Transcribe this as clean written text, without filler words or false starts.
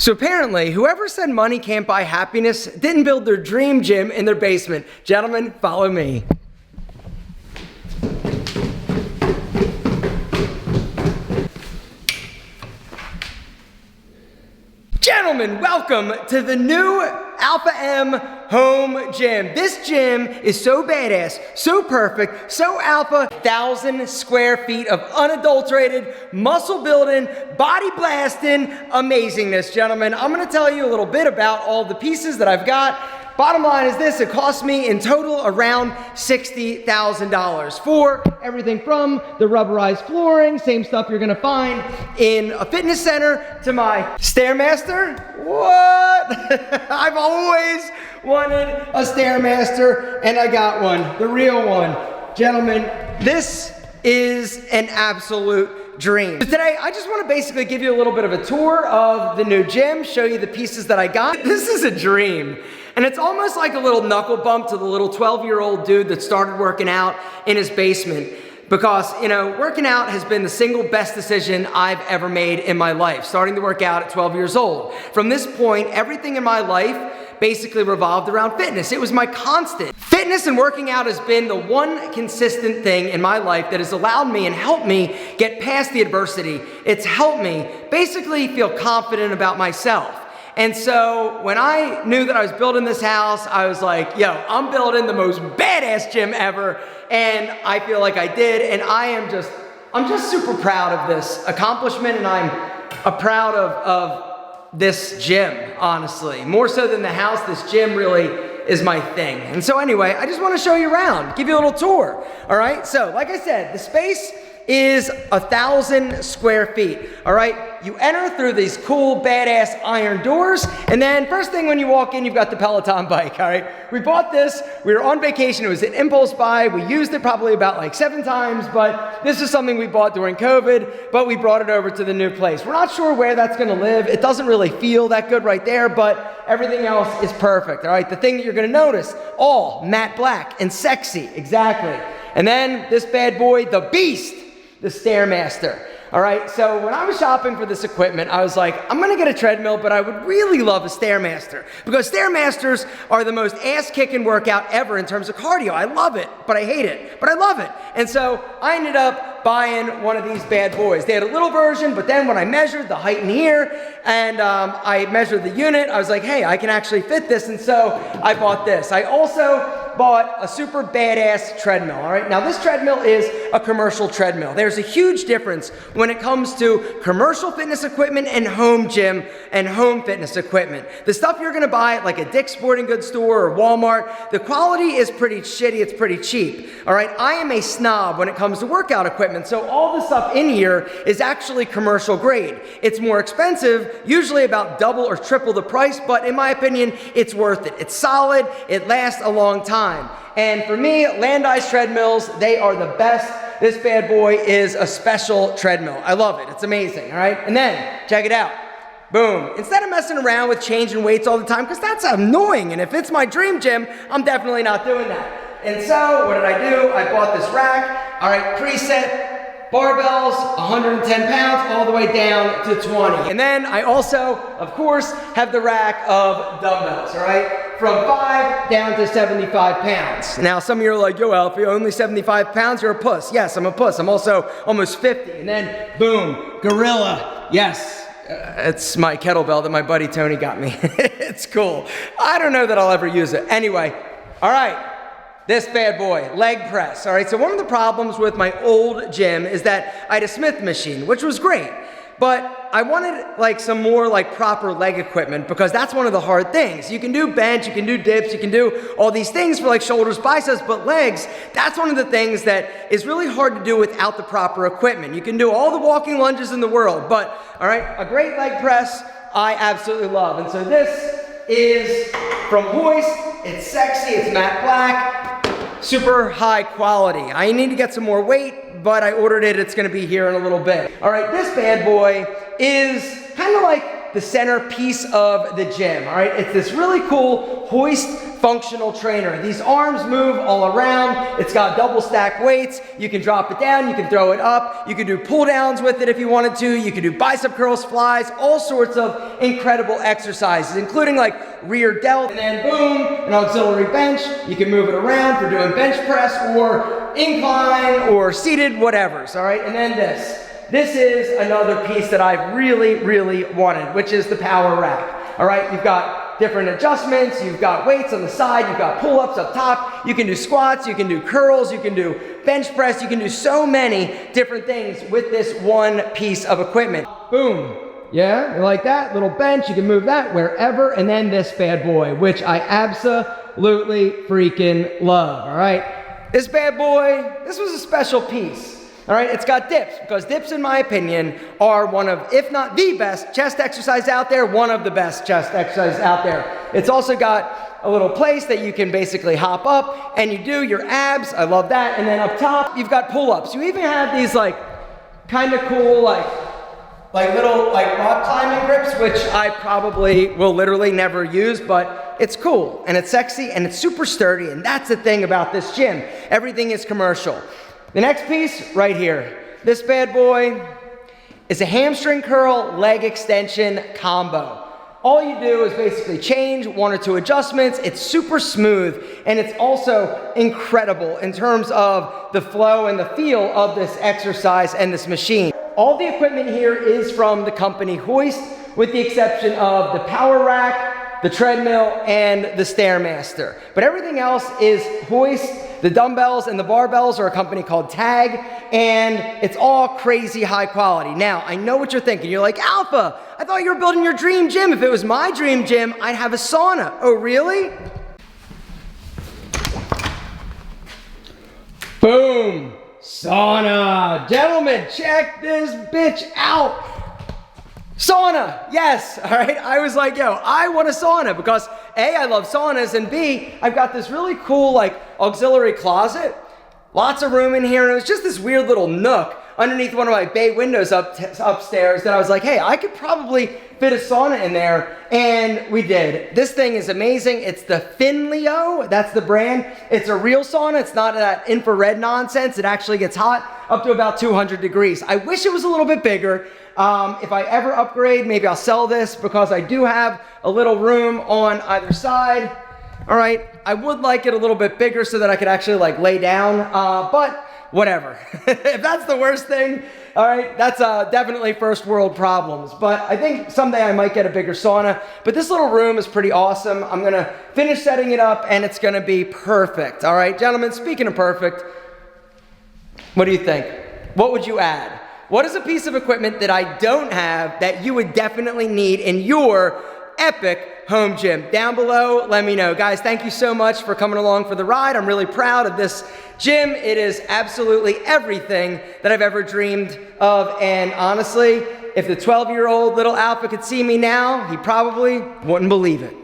So apparently, whoever said money can't buy happiness didn't build their dream gym in their basement. Gentlemen, follow me. Gentlemen, welcome to the new Alpha M home gym. This gym is so badass, so perfect, so alpha, 1,000 square feet of unadulterated, muscle building, body blasting amazingness, gentlemen. I'm gonna tell you a little bit about all the pieces that I've got. Bottom line is this, it cost me in total around $60,000 for everything from the rubberized flooring, same stuff you're gonna find in a fitness center, to my StairMaster. What? I've always wanted a StairMaster and I got one, the real one. Gentlemen, this is an absolute dream. So today, I just want to basically give you a little bit of a tour of the new gym, show you the pieces that I got. This is a dream. And it's almost like a little knuckle bump to the little 12-year-old dude that started working out in his basement. Because, you know, working out has been the single best decision I've ever made in my life, starting to work out at 12 years old. From this point, everything in my life basically revolved around fitness. It was my constant. Fitness and working out has been the one consistent thing in my life that has allowed me and helped me get past the adversity. It's helped me basically feel confident about myself. And so when I knew that I was building this house, I was like, yo, I'm building the most badass gym ever. And I feel like I did. And I'm just super proud of this accomplishment. And I'm proud of this gym, honestly. More so than the house, this gym really is my thing. And so anyway, I just want to show you around, give you a little tour. All right, so like I said, the space is 1,000 square feet, all right? You enter through these cool, badass iron doors, and then first thing when you walk in, you've got the Peloton bike, all right? We bought this, we were on vacation, it was an impulse buy, we used it probably about like 7 times, but this is something we bought during COVID, but we brought it over to the new place. We're not sure where that's gonna live. It doesn't really feel that good right there, but everything else is perfect, all right? The thing that you're gonna notice, all matte black and sexy, exactly. And then this bad boy, the beast, the StairMaster. All right, so when I was shopping for this equipment, I was like, I'm gonna get a treadmill, but I would really love a StairMaster because StairMasters are the most ass-kicking workout ever in terms of cardio. I love it, but I hate it, but I love it. And so I ended up buying one of these bad boys. They had a little version, but then when I measured the height in here and I measured the unit, I was like, hey, I can actually fit this, and so I bought this. I also bought a super badass treadmill, all right? Now this treadmill is a commercial treadmill. There's a huge difference when it comes to commercial fitness equipment and home gym and home fitness equipment. The stuff you're gonna buy at like a Dick's Sporting Goods store or Walmart, the quality is pretty shitty, it's pretty cheap, all right? I am a snob when it comes to workout equipment, so all the stuff in here is actually commercial grade. It's more expensive, usually about double or triple the price, but in my opinion, it's worth it. It's solid, it lasts a long time. And for me, Landis treadmills, they are the best. This bad boy is a special treadmill. I love it, it's amazing, all right? And then, check it out. Boom. Instead of messing around with changing weights all the time, because that's annoying, and if it's my dream gym, I'm definitely not doing that. And so, what did I do? I bought this rack, all right, preset, barbells, 110 pounds, all the way down to 20. And then I also, of course, have the rack of dumbbells, all right? From 5 down to 75 pounds. Now, some of you are like, yo, Alfie, only 75 pounds? You're a puss. Yes, I'm a puss. I'm also almost 50. And then, boom, gorilla. Yes, it's my kettlebell that my buddy Tony got me. It's cool. I don't know that I'll ever use it. Anyway, all right. This bad boy, leg press, all right? So one of the problems with my old gym is that I had a Smith machine, which was great, but I wanted like some more like proper leg equipment because that's one of the hard things. You can do bench, you can do dips, you can do all these things for like shoulders, biceps, but legs, that's one of the things that is really hard to do without the proper equipment. You can do all the walking lunges in the world, but all right, a great leg press, I absolutely love. And so this is from Hoist, it's sexy, it's matte black, super high quality. I need to get some more weight, but I ordered it. It's gonna be here in a little bit. All right, this bad boy is kind of like the centerpiece of the gym, all right? It's this really cool Hoist functional trainer. These arms move all around. It's got double stack weights. You can drop it down, you can throw it up. You can do pull downs with it if you wanted to. You can do bicep curls, flies, all sorts of incredible exercises, including like rear delt, and then boom, an auxiliary bench. You can move it around for doing bench press or incline or seated whatevers, all right? And then this. This is another piece that I've really wanted, which is the power rack, all right? You've got different adjustments, you've got weights on the side, you've got pull-ups up top, you can do squats, you can do curls, you can do bench press, you can do so many different things with this one piece of equipment. Boom. Yeah, you like that? Little bench, you can move that wherever, and then this bad boy, which I absolutely freaking love, all right? This bad boy, this was a special piece. All right, it's got dips, because dips, in my opinion, are one of, if not the best chest exercise out there, one of the best chest exercises out there. It's also got a little place that you can basically hop up, and you do your abs, I love that, and then up top, you've got pull-ups. You even have these, like, kind of cool, like little, like, rock climbing grips, which I probably will literally never use, but it's cool, and it's sexy, and it's super sturdy, and that's the thing about this gym. Everything is commercial. The next piece, right here. This bad boy is a hamstring curl leg extension combo. All you do is basically change one or two adjustments. It's super smooth, and it's also incredible in terms of the flow and the feel of this exercise and this machine. All the equipment here is from the company Hoist, with the exception of the power rack, the treadmill, and the StairMaster. But everything else is Hoist. The dumbbells and the barbells are a company called Tag, and it's all crazy high quality. Now, I know what you're thinking. You're like, Alpha, I thought you were building your dream gym. If it was my dream gym, I'd have a sauna. Oh, really? Boom, sauna. Gentlemen, check this bitch out. Sauna, yes, all right? I was like, yo, I want a sauna because A, I love saunas, and B, I've got this really cool, like, auxiliary closet. Lots of room in here, and it was just this weird little nook underneath one of my bay windows upstairs that I was like, hey, I could probably fit a sauna in there, and we did. This thing is amazing. It's the Finleo, that's the brand. It's a real sauna. It's not that infrared nonsense. It actually gets hot up to about 200 degrees. I wish it was a little bit bigger. If I ever upgrade, maybe I'll sell this because I do have a little room on either side. All right, I would like it a little bit bigger so that I could actually like lay down, but whatever. If that's the worst thing, all right, that's definitely first world problems. But I think someday I might get a bigger sauna. But this little room is pretty awesome. I'm gonna finish setting it up and it's gonna be perfect. All right, gentlemen, speaking of perfect, what do you think? What would you add? What is a piece of equipment that I don't have that you would definitely need in your epic home gym? Down below, let me know. Guys, thank you so much for coming along for the ride. I'm really proud of this gym. It is absolutely everything that I've ever dreamed of. And honestly, if the 12-year-old little Alpha could see me now, he probably wouldn't believe it.